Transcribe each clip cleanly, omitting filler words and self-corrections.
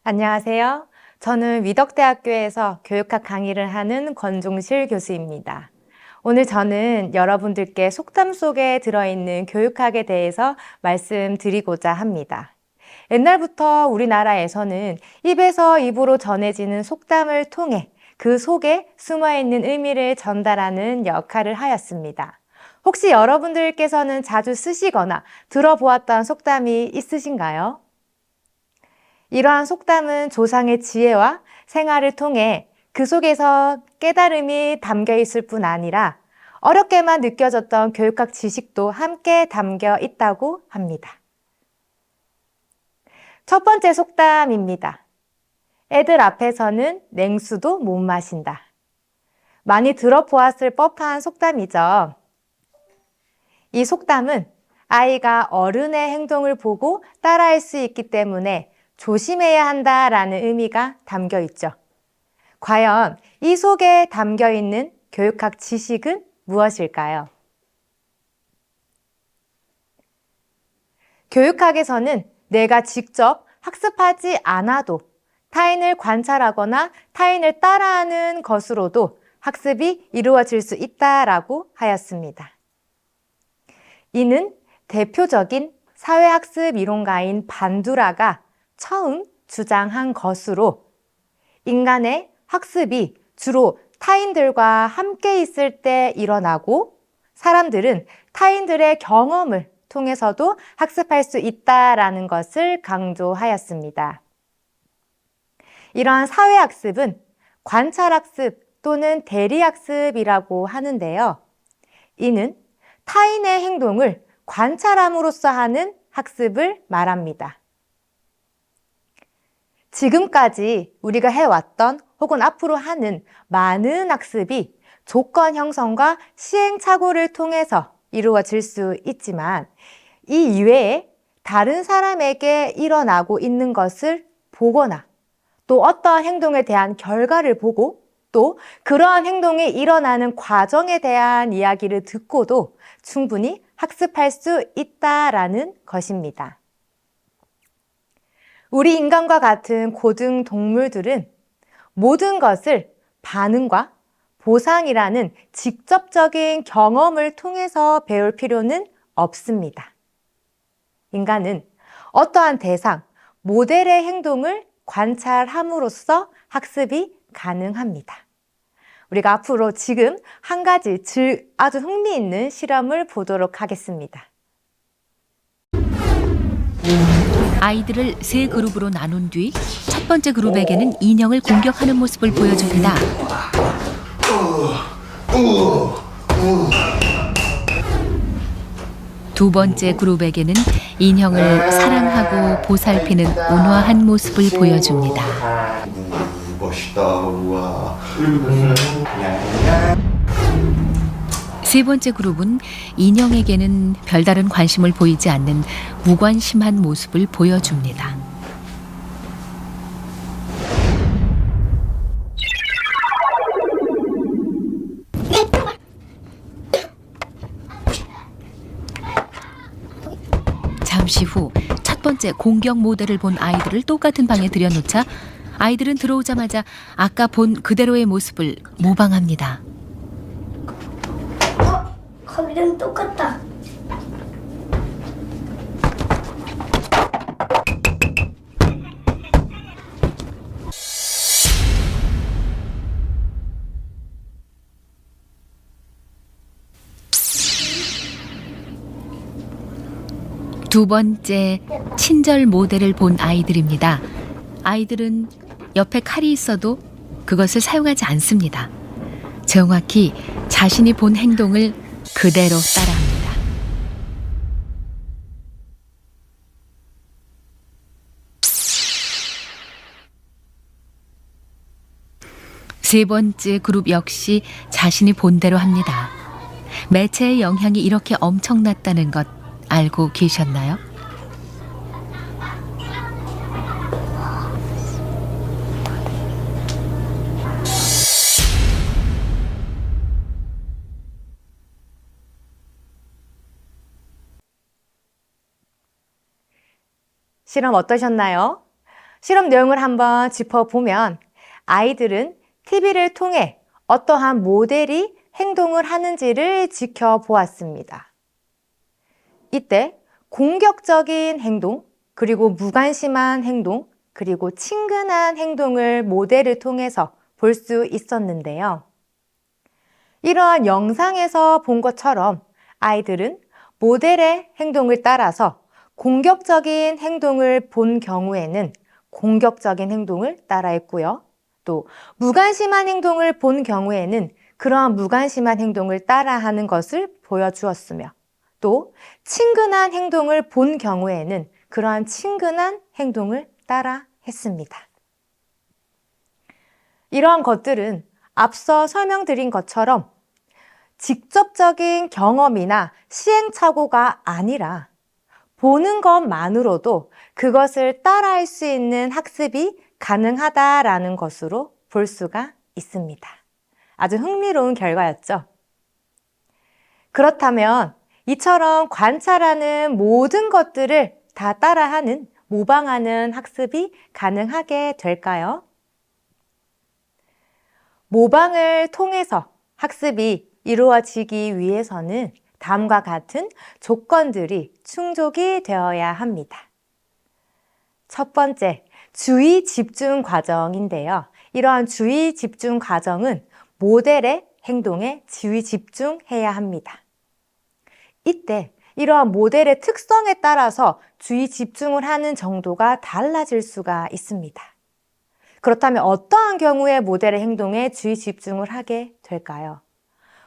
안녕하세요. 저는 위덕대학교에서 교육학 강의를 하는 권종실 교수입니다. 오늘 저는 여러분들께 속담 속에 들어있는 교육학에 대해서 말씀드리고자 합니다. 옛날부터 우리나라에서는 입에서 입으로 전해지는 속담을 통해 그 속에 숨어있는 의미를 전달하는 역할을 하였습니다. 혹시 여러분들께서는 자주 쓰시거나 들어보았던 속담이 있으신가요? 이러한 속담은 조상의 지혜와 생활을 통해 그 속에서 깨달음이 담겨 있을 뿐 아니라 어렵게만 느껴졌던 교육학 지식도 함께 담겨 있다고 합니다. 첫 번째 속담입니다. 애들 앞에서는 냉수도 못 마신다. 많이 들어보았을 법한 속담이죠. 이 속담은 아이가 어른의 행동을 보고 따라할 수 있기 때문에 조심해야 한다라는 의미가 담겨 있죠. 과연 이 속에 담겨 있는 교육학 지식은 무엇일까요? 교육학에서는 내가 직접 학습하지 않아도 타인을 관찰하거나 타인을 따라하는 것으로도 학습이 이루어질 수 있다라고 하였습니다. 이는 대표적인 사회학습 이론가인 반두라가 처음 주장한 것으로 인간의 학습이 주로 타인들과 함께 있을 때 일어나고 사람들은 타인들의 경험을 통해서도 학습할 수 있다라는 것을 강조하였습니다. 이러한 사회학습은 관찰학습 또는 대리학습이라고 하는데요. 이는 타인의 행동을 관찰함으로써 하는 학습을 말합니다. 지금까지 우리가 해왔던 혹은 앞으로 하는 많은 학습이 조건 형성과 시행착오를 통해서 이루어질 수 있지만 이 이외에 다른 사람에게 일어나고 있는 것을 보거나 또 어떠한 행동에 대한 결과를 보고 또 그러한 행동이 일어나는 과정에 대한 이야기를 듣고도 충분히 학습할 수 있다라는 것입니다. 우리 인간과 같은 고등 동물들은 모든 것을 반응과 보상이라는 직접적인 경험을 통해서 배울 필요는 없습니다. 인간은 어떠한 대상, 모델의 행동을 관찰함으로써 학습이 가능합니다. 우리가 앞으로 지금 한 가지 아주 흥미있는 실험을 보도록 하겠습니다. 아이들을 세 그룹으로 나눈 뒤 첫 번째 그룹에게는 인형을 공격하는 모습을 보여줍니다. 두 번째 그룹에게는 인형을 사랑하고 보살피는 온화한 모습을 보여줍니다. 멋있다. 우와. 세 번째 그룹은 인형에게는 별다른 관심을 보이지 않는 무관심한 모습을 보여줍니다. 잠시 후 첫 번째 공격 모델을 본 아이들을 똑같은 방에 들여놓자 아이들은 들어오자마자 아까 본 그대로의 모습을 모방합니다. 거기랑 똑같다. 두 번째 친절 모델을 본 아이들입니다. 아이들은 옆에 칼이 있어도 그것을 사용하지 않습니다. 정확히 자신이 본 행동을 그대로 따라합니다. 세 번째 그룹 역시 자신이 본 대로 합니다. 매체의 영향이 이렇게 엄청났다는 것 알고 계셨나요? 실험 어떠셨나요? 실험 내용을 한번 짚어보면 아이들은 TV를 통해 어떠한 모델이 행동을 하는지를 지켜보았습니다. 이때 공격적인 행동, 그리고 무관심한 행동, 그리고 친근한 행동을 모델을 통해서 볼 수 있었는데요. 이러한 영상에서 본 것처럼 아이들은 모델의 행동을 따라서 공격적인 행동을 본 경우에는 공격적인 행동을 따라했고요. 또 무관심한 행동을 본 경우에는 그러한 무관심한 행동을 따라하는 것을 보여주었으며 또 친근한 행동을 본 경우에는 그러한 친근한 행동을 따라 했습니다. 이러한 것들은 앞서 설명드린 것처럼 직접적인 경험이나 시행착오가 아니라 보는 것만으로도 그것을 따라할 수 있는 학습이 가능하다라는 것으로 볼 수가 있습니다. 아주 흥미로운 결과였죠. 그렇다면 이처럼 관찰하는 모든 것들을 다 따라하는, 모방하는 학습이 가능하게 될까요? 모방을 통해서 학습이 이루어지기 위해서는 다음과 같은 조건들이 충족이 되어야 합니다. 첫 번째, 주의 집중 과정인데요. 이러한 주의 집중 과정은 모델의 행동에 주의 집중해야 합니다. 이때 이러한 모델의 특성에 따라서 주의 집중을 하는 정도가 달라질 수가 있습니다. 그렇다면 어떠한 경우에 모델의 행동에 주의 집중을 하게 될까요?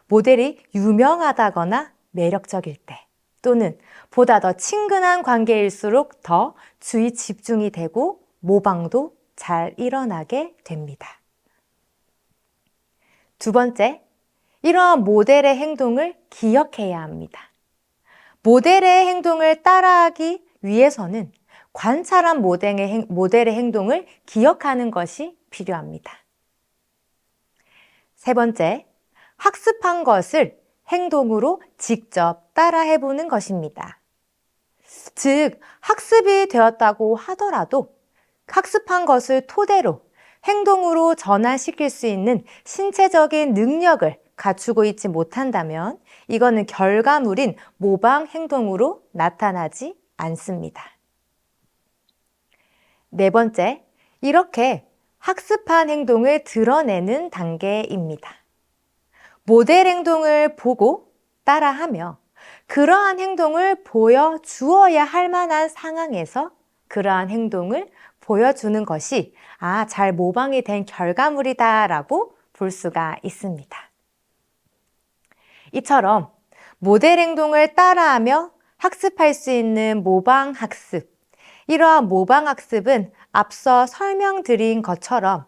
모델이 유명하다거나 매력적일 때 또는 보다 더 친근한 관계일수록 더 주의 집중이 되고 모방도 잘 일어나게 됩니다. 두 번째, 이러한 모델의 행동을 기억해야 합니다. 모델의 행동을 따라하기 위해서는 관찰한 모델의 행동을 기억하는 것이 필요합니다. 세 번째, 학습한 것을 행동으로 직접 따라해보는 것입니다. 즉, 학습이 되었다고 하더라도 학습한 것을 토대로 행동으로 전환시킬 수 있는 신체적인 능력을 갖추고 있지 못한다면 이거는 결과물인 모방 행동으로 나타나지 않습니다. 네 번째, 이렇게 학습한 행동을 드러내는 단계입니다. 모델 행동을 보고 따라하며 그러한 행동을 보여주어야 할 만한 상황에서 그러한 행동을 보여주는 것이 잘 모방이 된 결과물이다라고 볼 수가 있습니다. 이처럼 모델 행동을 따라하며 학습할 수 있는 모방 학습, 이러한 모방 학습은 앞서 설명드린 것처럼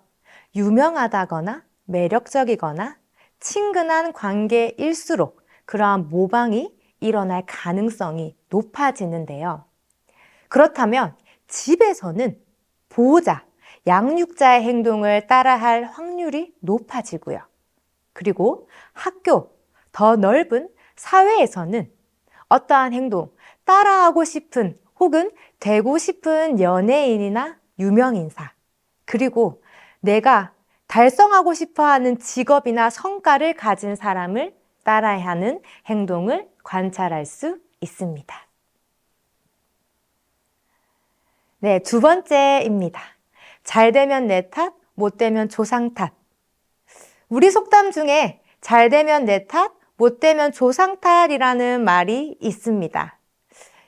유명하다거나 매력적이거나 친근한 관계일수록 그러한 모방이 일어날 가능성이 높아지는데요. 그렇다면 집에서는 보호자, 양육자의 행동을 따라할 확률이 높아지고요. 그리고 학교, 더 넓은 사회에서는 어떠한 행동, 따라하고 싶은 혹은 되고 싶은 연예인이나 유명인사, 그리고 내가 달성하고 싶어하는 직업이나 성과를 가진 사람을 따라야 하는 행동을 관찰할 수 있습니다. 네, 두 번째입니다. 잘 되면 내 탓, 못 되면 조상 탓. 우리 속담 중에 잘 되면 내 탓, 못 되면 조상 탓이라는 말이 있습니다.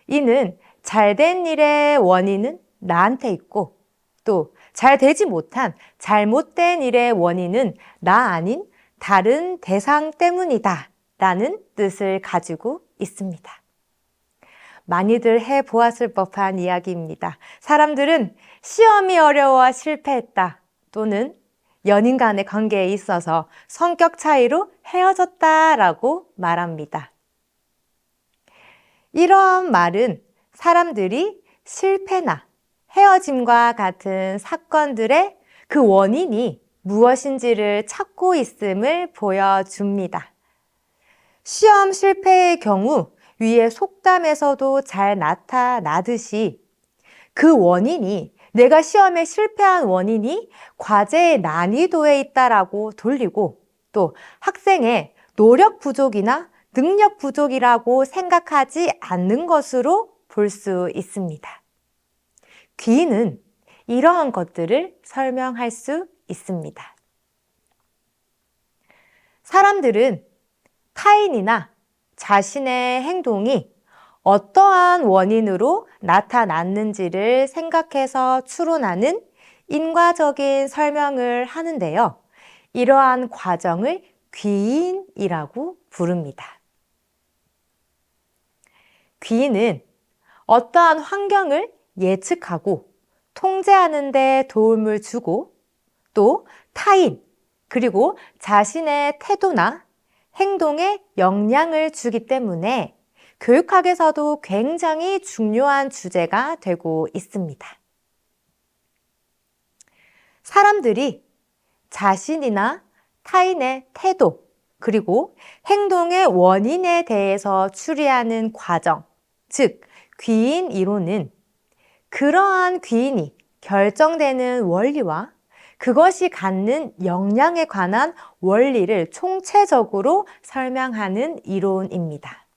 이는 잘된 일의 원인은 나한테 있고 또 잘 되지 못한 잘못된 일의 원인은 나 아닌 다른 대상 때문이다 라는 뜻을 가지고 있습니다. 많이들 해보았을 법한 이야기입니다. 사람들은 시험이 어려워 실패했다 또는 연인 간의 관계에 있어서 성격 차이로 헤어졌다라고 말합니다. 이러한 말은 사람들이 실패나 헤어짐과 같은 사건들의 그 원인이 무엇인지를 찾고 있음을 보여줍니다. 시험 실패의 경우 위의 속담에서도 잘 나타나듯이 그 원인이 내가 시험에 실패한 원인이 과제의 난이도에 있다라고 돌리고 또 학생의 노력 부족이나 능력 부족이라고 생각하지 않는 것으로 볼 수 있습니다. 귀인은 이러한 것들을 설명할 수 있습니다. 사람들은 타인이나 자신의 행동이 어떠한 원인으로 나타났는지를 생각해서 추론하는 인과적인 설명을 하는데요. 이러한 과정을 귀인이라고 부릅니다. 귀인은 어떠한 환경을 예측하고 통제하는 데 도움을 주고 또 타인 그리고 자신의 태도나 행동에 영향을 주기 때문에 교육학에서도 굉장히 중요한 주제가 되고 있습니다. 사람들이 자신이나 타인의 태도 그리고 행동의 원인에 대해서 추리하는 과정, 즉 귀인 이론은 그러한 귀인이 결정되는 원리와 그것이 갖는 영향에 관한 원리를 총체적으로 설명하는 이론입니다.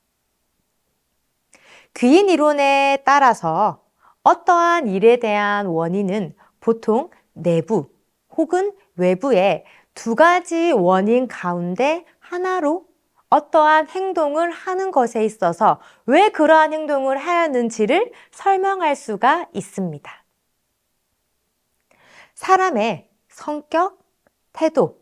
귀인 이론에 따라서 어떠한 일에 대한 원인은 보통 내부 혹은 외부의 두 가지 원인 가운데 하나로 어떠한 행동을 하는 것에 있어서 왜 그러한 행동을 하였는지를 설명할 수가 있습니다. 사람의 성격, 태도,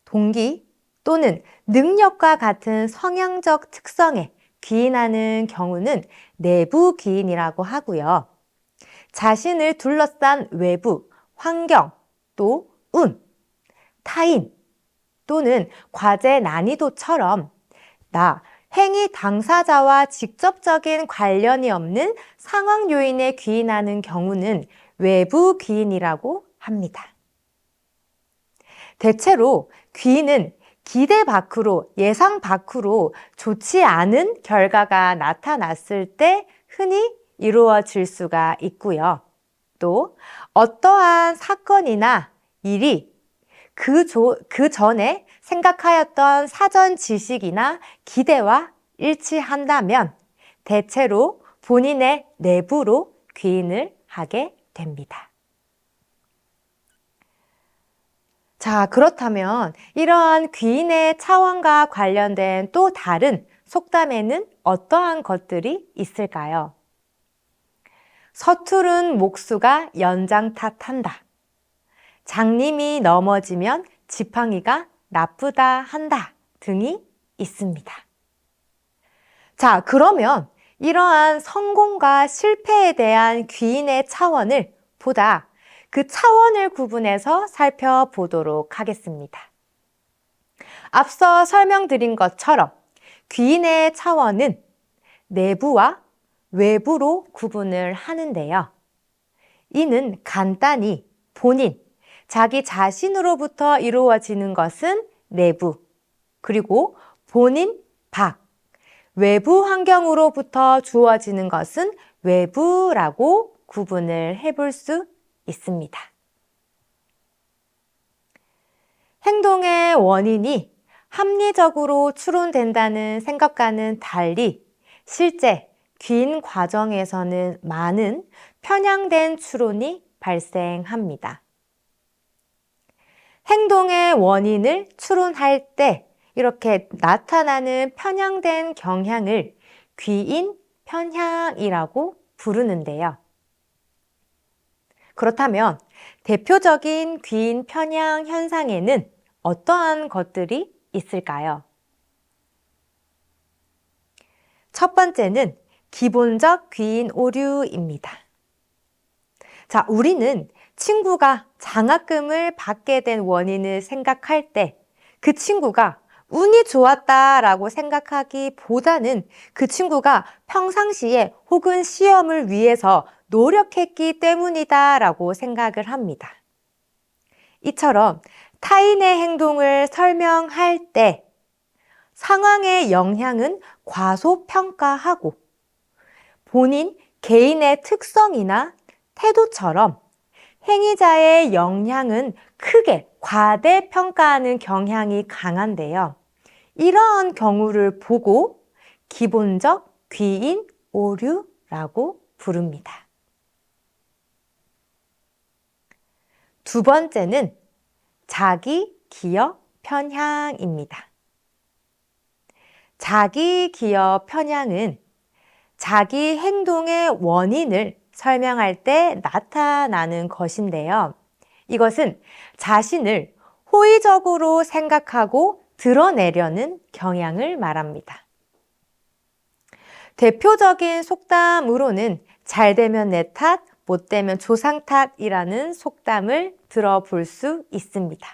동기 또는 능력과 같은 성향적 특성에 귀인하는 경우는 내부 귀인이라고 하고요. 자신을 둘러싼 외부, 환경, 또 운, 타인 또는 과제 난이도처럼 행위 당사자와 직접적인 관련이 없는 상황 요인에 귀인하는 경우는 외부 귀인이라고 합니다. 대체로 귀인은 기대 밖으로, 예상 밖으로 좋지 않은 결과가 나타났을 때 흔히 이루어질 수가 있고요. 또 어떠한 사건이나 일이 그 전에 생각하였던 사전 지식이나 기대와 일치한다면 대체로 본인의 내부로 귀인을 하게 됩니다. 자, 그렇다면 이러한 귀인의 차원과 관련된 또 다른 속담에는 어떠한 것들이 있을까요? 서투른 목수가 연장 탓한다. 장님이 넘어지면 지팡이가 나쁘다 한다 등이 있습니다. 자, 그러면 이러한 성공과 실패에 대한 귀인의 차원을 보다 그 차원을 구분해서 살펴보도록 하겠습니다. 앞서 설명드린 것처럼 귀인의 차원은 내부와 외부로 구분을 하는데요. 이는 간단히 본인, 자기 자신으로부터 이루어지는 것은 내부, 그리고 본인 밖, 외부 환경으로부터 주어지는 것은 외부라고 구분을 해볼 수 있습니다. 행동의 원인이 합리적으로 추론된다는 생각과는 달리 실제 귀인 과정에서는 많은 편향된 추론이 발생합니다. 행동의 원인을 추론할 때 이렇게 나타나는 편향된 경향을 귀인 편향이라고 부르는데요. 그렇다면 대표적인 귀인 편향 현상에는 어떠한 것들이 있을까요? 첫 번째는 기본적 귀인 오류입니다. 자, 우리는 친구가 장학금을 받게 된 원인을 생각할 때 그 친구가 운이 좋았다라고 생각하기보다는 그 친구가 평상시에 혹은 시험을 위해서 노력했기 때문이다라고 생각을 합니다. 이처럼 타인의 행동을 설명할 때 상황의 영향은 과소평가하고 본인 개인의 특성이나 태도처럼 행위자의 역량은 크게 과대평가하는 경향이 강한데요. 이러한 경우를 보고 기본적 귀인 오류라고 부릅니다. 두 번째는 자기 기여 편향입니다. 자기 기여 편향은 자기 행동의 원인을 설명할 때 나타나는 것인데요. 이것은 자신을 호의적으로 생각하고 드러내려는 경향을 말합니다. 대표적인 속담으로는 잘 되면 내 탓, 못 되면 조상 탓이라는 속담을 들어볼 수 있습니다.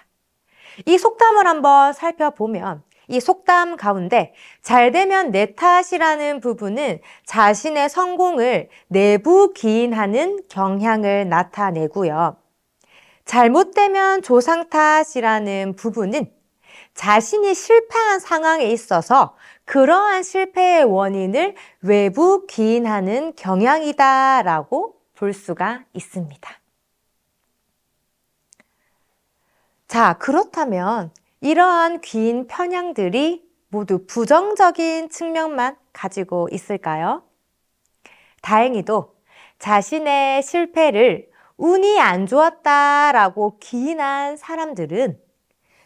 이 속담을 한번 살펴보면 이 속담 가운데 잘 되면 내 탓이라는 부분은 자신의 성공을 내부 기인하는 경향을 나타내고요. 잘못되면 조상 탓이라는 부분은 자신이 실패한 상황에 있어서 그러한 실패의 원인을 외부 기인하는 경향이다라고 볼 수가 있습니다. 자, 그렇다면 이러한 귀인 편향들이 모두 부정적인 측면만 가지고 있을까요? 다행히도 자신의 실패를 운이 안 좋았다라고 기인한 사람들은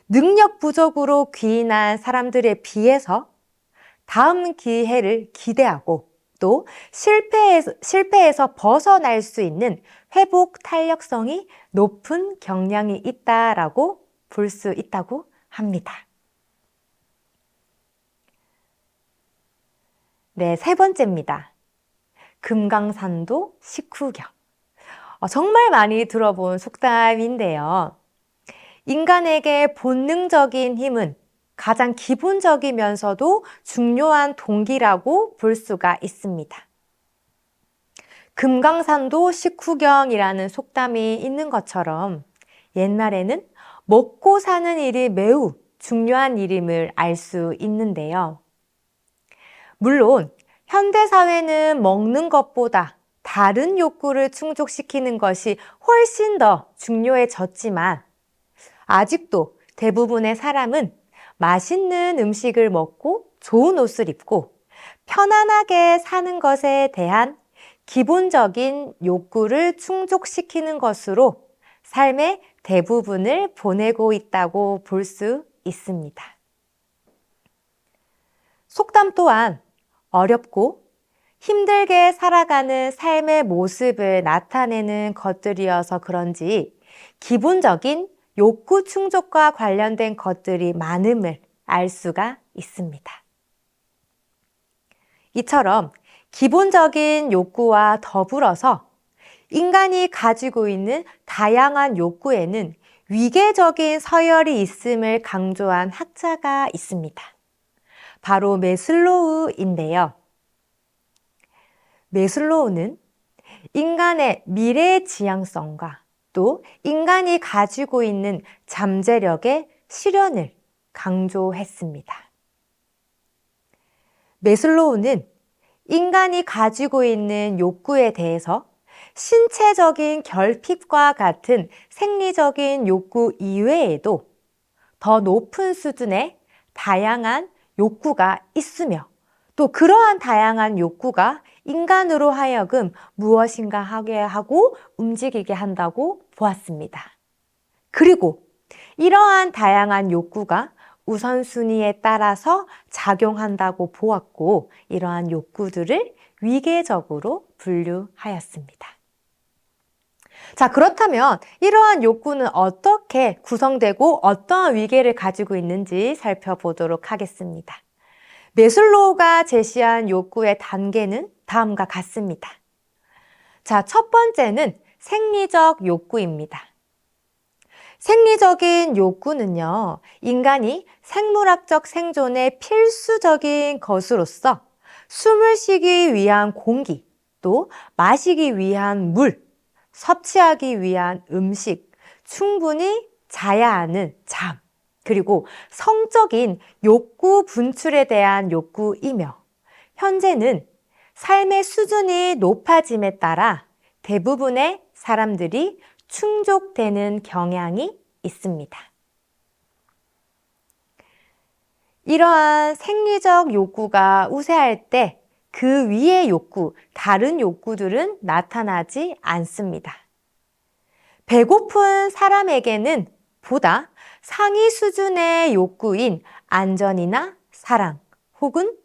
능력 부족으로 기인한 사람들에 비해서 다음 기회를 기대하고 또 실패에서 벗어날 수 있는 회복 탄력성이 높은 경향이 있다라고 볼 수 있다고 합니다. 네, 세 번째입니다. 금강산도 식후경. 정말 많이 들어본 속담인데요. 인간에게 본능적인 힘은 가장 기본적이면서도 중요한 동기라고 볼 수가 있습니다. 금강산도 식후경이라는 속담이 있는 것처럼 옛날에는 먹고 사는 일이 매우 중요한 일임을 알 수 있는데요. 물론 현대사회는 먹는 것보다 다른 욕구를 충족시키는 것이 훨씬 더 중요해졌지만 아직도 대부분의 사람은 맛있는 음식을 먹고 좋은 옷을 입고 편안하게 사는 것에 대한 기본적인 욕구를 충족시키는 것으로 삶의 대부분을 보내고 있다고 볼 수 있습니다. 속담 또한 어렵고 힘들게 살아가는 삶의 모습을 나타내는 것들이어서 그런지 기본적인 욕구 충족과 관련된 것들이 많음을 알 수가 있습니다. 이처럼 기본적인 욕구와 더불어서 인간이 가지고 있는 다양한 욕구에는 위계적인 서열이 있음을 강조한 학자가 있습니다. 바로 매슬로우인데요. 매슬로우는 인간의 미래 지향성과 또 인간이 가지고 있는 잠재력의 실현을 강조했습니다. 매슬로우는 인간이 가지고 있는 욕구에 대해서 신체적인 결핍과 같은 생리적인 욕구 이외에도 더 높은 수준의 다양한 욕구가 있으며 또 그러한 다양한 욕구가 인간으로 하여금 무엇인가 하게 하고 움직이게 한다고 보았습니다. 그리고 이러한 다양한 욕구가 우선순위에 따라서 작용한다고 보았고 이러한 욕구들을 위계적으로 분류하였습니다. 자, 그렇다면 이러한 욕구는 어떻게 구성되고 어떠한 위계를 가지고 있는지 살펴보도록 하겠습니다. 매슬로우가 제시한 욕구의 단계는 다음과 같습니다. 자, 첫 번째는 생리적 욕구입니다. 생리적인 욕구는요, 인간이 생물학적 생존의 필수적인 것으로서 숨을 쉬기 위한 공기, 또 마시기 위한 물, 섭취하기 위한 음식, 충분히 자야 하는 잠, 그리고 성적인 욕구 분출에 대한 욕구이며 현재는 삶의 수준이 높아짐에 따라 대부분의 사람들이 충족되는 경향이 있습니다. 이러한 생리적 욕구가 우세할 때 그 위의 욕구, 다른 욕구들은 나타나지 않습니다. 배고픈 사람에게는 보다 상위 수준의 욕구인 안전이나 사랑 혹은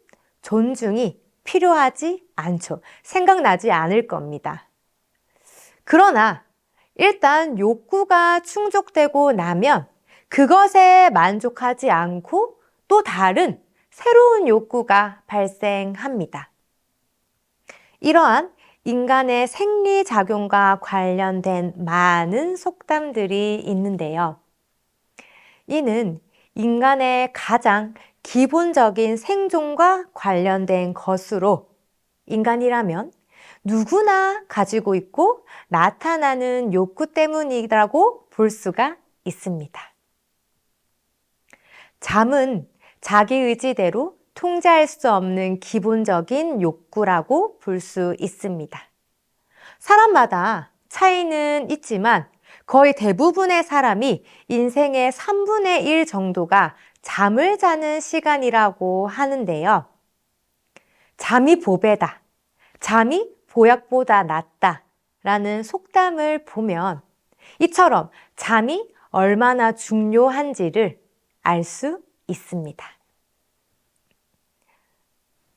존중이 필요하지 않죠. 생각나지 않을 겁니다. 그러나 일단 욕구가 충족되고 나면 그것에 만족하지 않고 또 다른 새로운 욕구가 발생합니다. 이러한 인간의 생리작용과 관련된 많은 속담들이 있는데요. 이는 인간의 가장 기본적인 생존과 관련된 것으로 인간이라면 누구나 가지고 있고 나타나는 욕구 때문이라고 볼 수가 있습니다. 잠은 자기 의지대로 통제할 수 없는 기본적인 욕구라고 볼 수 있습니다. 사람마다 차이는 있지만 거의 대부분의 사람이 인생의 3분의 1 정도가 잠을 자는 시간이라고 하는데요. 잠이 보배다, 잠이 보약보다 낫다 라는 속담을 보면 이처럼 잠이 얼마나 중요한지를 알 수 있습니다.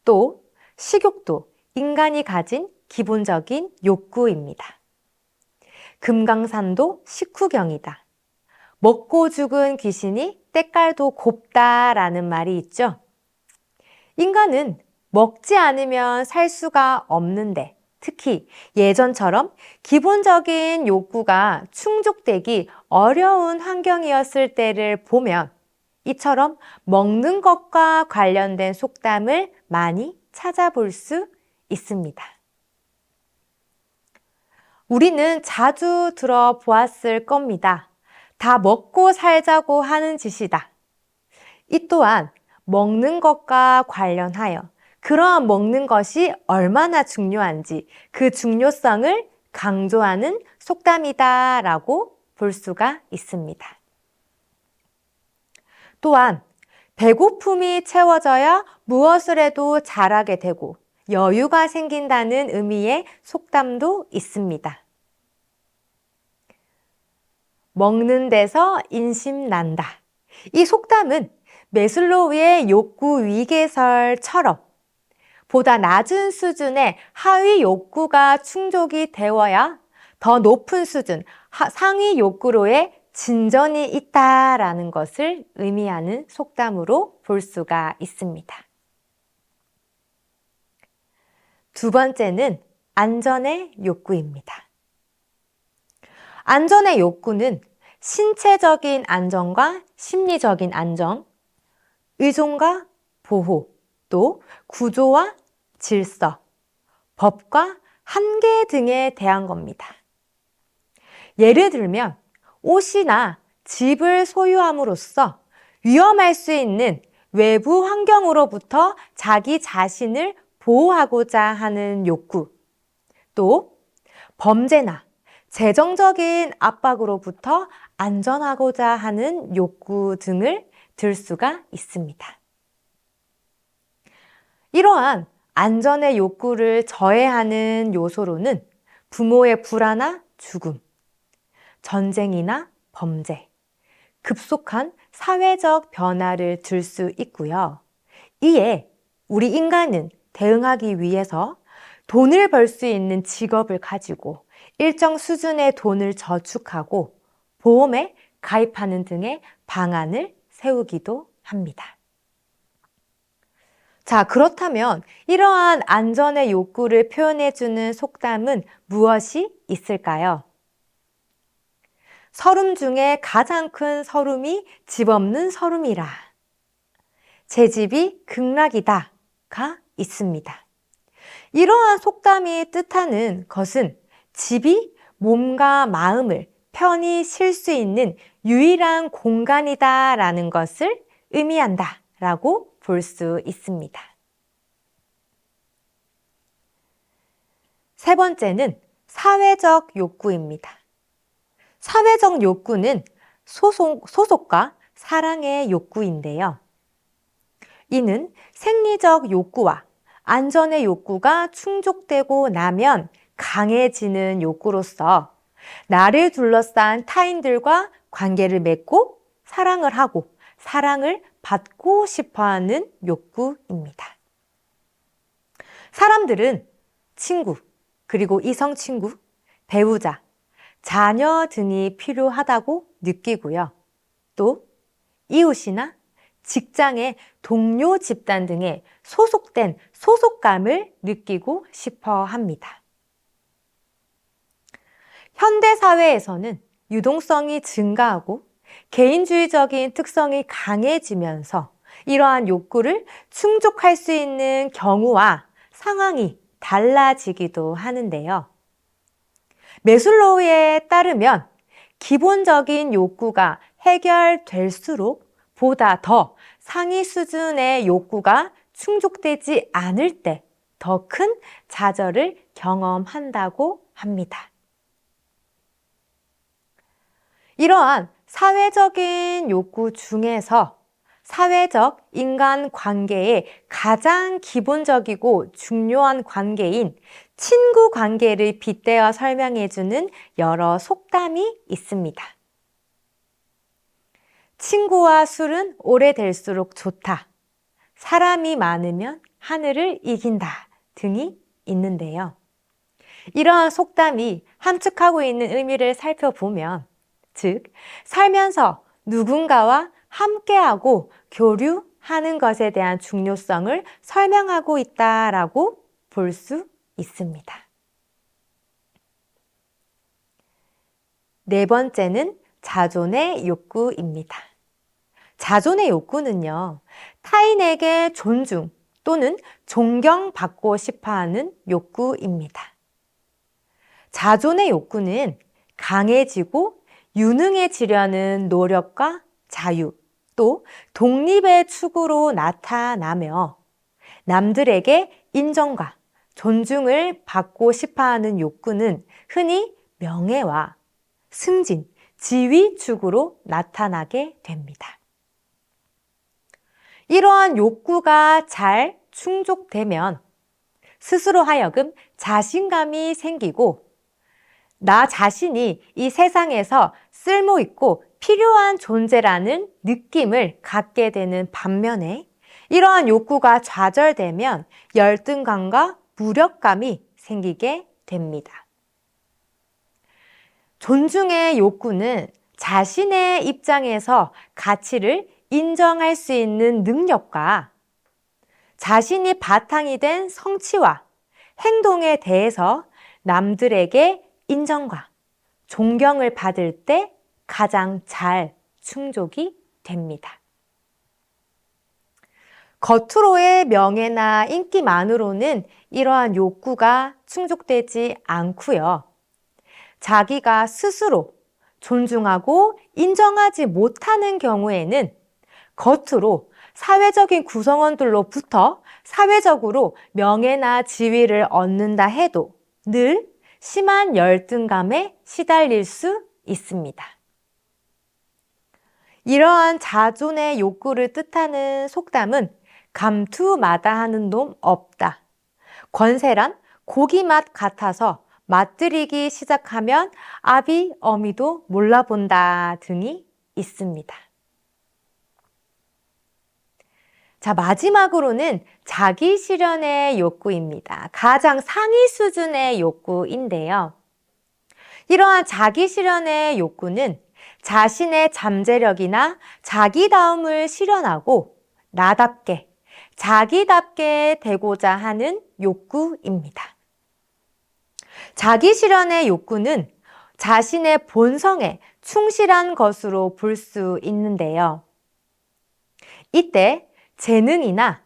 또 식욕도 인간이 가진 기본적인 욕구입니다. 금강산도 식후경이다. 먹고 죽은 귀신이 때깔도 곱다라는 말이 있죠. 인간은 먹지 않으면 살 수가 없는데 특히 예전처럼 기본적인 욕구가 충족되기 어려운 환경이었을 때를 보면 이처럼 먹는 것과 관련된 속담을 많이 찾아볼 수 있습니다. 우리는 자주 들어보았을 겁니다. 다 먹고 살자고 하는 짓이다. 이 또한 먹는 것과 관련하여 그러한 먹는 것이 얼마나 중요한지 그 중요성을 강조하는 속담이다라고 볼 수가 있습니다. 또한 배고픔이 채워져야 무엇을 해도 잘하게 되고 여유가 생긴다는 의미의 속담도 있습니다. 먹는 데서 인심 난다. 이 속담은 매슬로우의 욕구 위계설처럼 보다 낮은 수준의 하위 욕구가 충족이 되어야 더 높은 수준, 상위 욕구로의 진전이 있다라는 것을 의미하는 속담으로 볼 수가 있습니다. 두 번째는 안전의 욕구입니다. 안전의 욕구는 신체적인 안전과 심리적인 안정, 의존과 보호, 또 구조와 질서, 법과 한계 등에 대한 겁니다. 예를 들면 옷이나 집을 소유함으로써 위험할 수 있는 외부 환경으로부터 자기 자신을 보호하고자 하는 욕구, 또 범죄나 재정적인 압박으로부터 안전하고자 하는 욕구 등을 들 수가 있습니다. 이러한 안전의 욕구를 저해하는 요소로는 부모의 불화나 죽음, 전쟁이나 범죄, 급속한 사회적 변화를 들 수 있고요. 이에 우리 인간은 대응하기 위해서 돈을 벌 수 있는 직업을 가지고 일정 수준의 돈을 저축하고 보험에 가입하는 등의 방안을 세우기도 합니다. 자, 그렇다면 이러한 안전의 욕구를 표현해주는 속담은 무엇이 있을까요? 서름 중에 가장 큰 서름이 집 없는 서름이라. 제 집이 극락이다가 있습니다. 이러한 속담이 뜻하는 것은 집이 몸과 마음을 편히 쉴 수 있는 유일한 공간이다라는 것을 의미한다라고 볼 수 있습니다. 세 번째는 사회적 욕구입니다. 사회적 욕구는 소속과 사랑의 욕구인데요. 이는 생리적 욕구와 안전의 욕구가 충족되고 나면 강해지는 욕구로서 나를 둘러싼 타인들과 관계를 맺고 사랑을 하고 사랑을 받고 싶어하는 욕구입니다. 사람들은 친구, 그리고 이성 친구, 배우자, 자녀 등이 필요하다고 느끼고요. 또 이웃이나 직장의 동료 집단 등에 소속된 소속감을 느끼고 싶어 합니다. 현대 사회에서는 유동성이 증가하고 개인주의적인 특성이 강해지면서 이러한 욕구를 충족할 수 있는 경우와 상황이 달라지기도 하는데요. 매슬로우에 따르면 기본적인 욕구가 해결될수록 보다 더 상위 수준의 욕구가 충족되지 않을 때 더 큰 좌절을 경험한다고 합니다. 이러한 사회적인 욕구 중에서 사회적 인간 관계의 가장 기본적이고 중요한 관계인 친구 관계를 빗대어 설명해주는 여러 속담이 있습니다. 친구와 술은 오래될수록 좋다. 사람이 많으면 하늘을 이긴다. 등이 있는데요. 이러한 속담이 함축하고 있는 의미를 살펴보면, 즉, 살면서 누군가와 함께하고 교류하는 것에 대한 중요성을 설명하고 있다라고 볼 수 있습니다. 네 번째는 자존의 욕구입니다. 자존의 욕구는요, 타인에게 존중 또는 존경받고 싶어하는 욕구입니다. 자존의 욕구는 강해지고 유능해지려는 노력과 자유, 또 독립의 추구로 나타나며 남들에게 인정과 존중을 받고 싶어하는 욕구는 흔히 명예와 승진, 지위 추구로 나타나게 됩니다. 이러한 욕구가 잘 충족되면 스스로 하여금 자신감이 생기고 나 자신이 이 세상에서 쓸모있고 필요한 존재라는 느낌을 갖게 되는 반면에 이러한 욕구가 좌절되면 열등감과 무력감이 생기게 됩니다. 존중의 욕구는 자신의 입장에서 가치를 인정할 수 있는 능력과 자신이 바탕이 된 성취와 행동에 대해서 남들에게 인정과 존경을 받을 때 가장 잘 충족이 됩니다. 겉으로의 명예나 인기만으로는 이러한 욕구가 충족되지 않고요. 자기가 스스로 존중하고 인정하지 못하는 경우에는 겉으로 사회적인 구성원들로부터 사회적으로 명예나 지위를 얻는다 해도 늘 심한 열등감에 시달릴 수 있습니다. 이러한 자존의 욕구를 뜻하는 속담은 감투마다하는 놈 없다. 권세란 고기 맛 같아서 맛들이기 시작하면 아비 어미도 몰라본다 등이 있습니다. 자, 마지막으로는 자기 실현의 욕구입니다. 가장 상위 수준의 욕구인데요. 이러한 자기 실현의 욕구는 자신의 잠재력이나 자기다움을 실현하고 나답게, 자기답게 되고자 하는 욕구입니다. 자기 실현의 욕구는 자신의 본성에 충실한 것으로 볼 수 있는데요. 이때 재능이나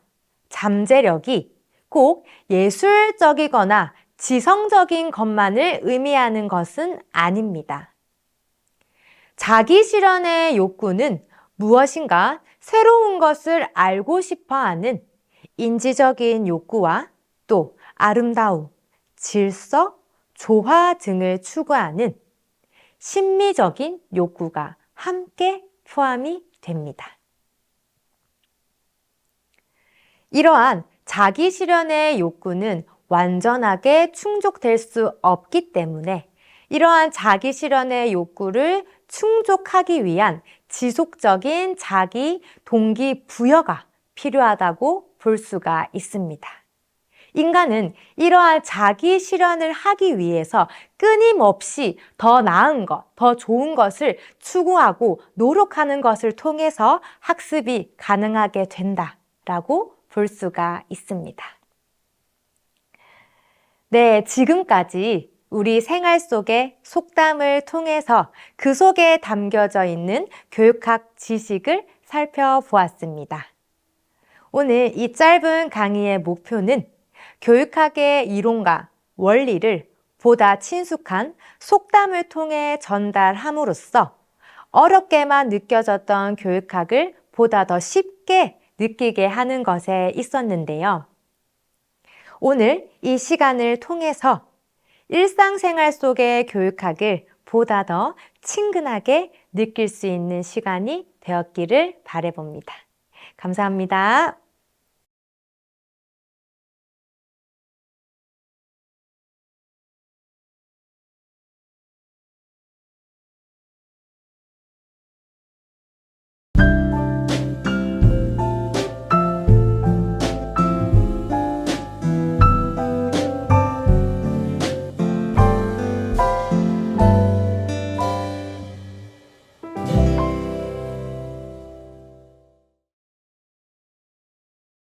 잠재력이 꼭 예술적이거나 지성적인 것만을 의미하는 것은 아닙니다. 자기 실현의 욕구는 무엇인가 새로운 것을 알고 싶어 하는 인지적인 욕구와 또 아름다움, 질서, 조화 등을 추구하는 심미적인 욕구가 함께 포함이 됩니다. 이러한 자기 실현의 욕구는 완전하게 충족될 수 없기 때문에 이러한 자기 실현의 욕구를 충족하기 위한 지속적인 자기 동기부여가 필요하다고 볼 수가 있습니다. 인간은 이러한 자기 실현을 하기 위해서 끊임없이 더 나은 것, 더 좋은 것을 추구하고 노력하는 것을 통해서 학습이 가능하게 된다라고 볼 수가 있습니다. 네, 지금까지 우리 생활 속의 속담을 통해서 그 속에 담겨져 있는 교육학 지식을 살펴보았습니다. 오늘 이 짧은 강의의 목표는 교육학의 이론과 원리를 보다 친숙한 속담을 통해 전달함으로써 어렵게만 느껴졌던 교육학을 보다 더 쉽게 느끼게 하는 것에 있었는데요. 오늘 이 시간을 통해서 일상생활 속의 교육학을 보다 더 친근하게 느낄 수 있는 시간이 되었기를 바라봅니다. 감사합니다.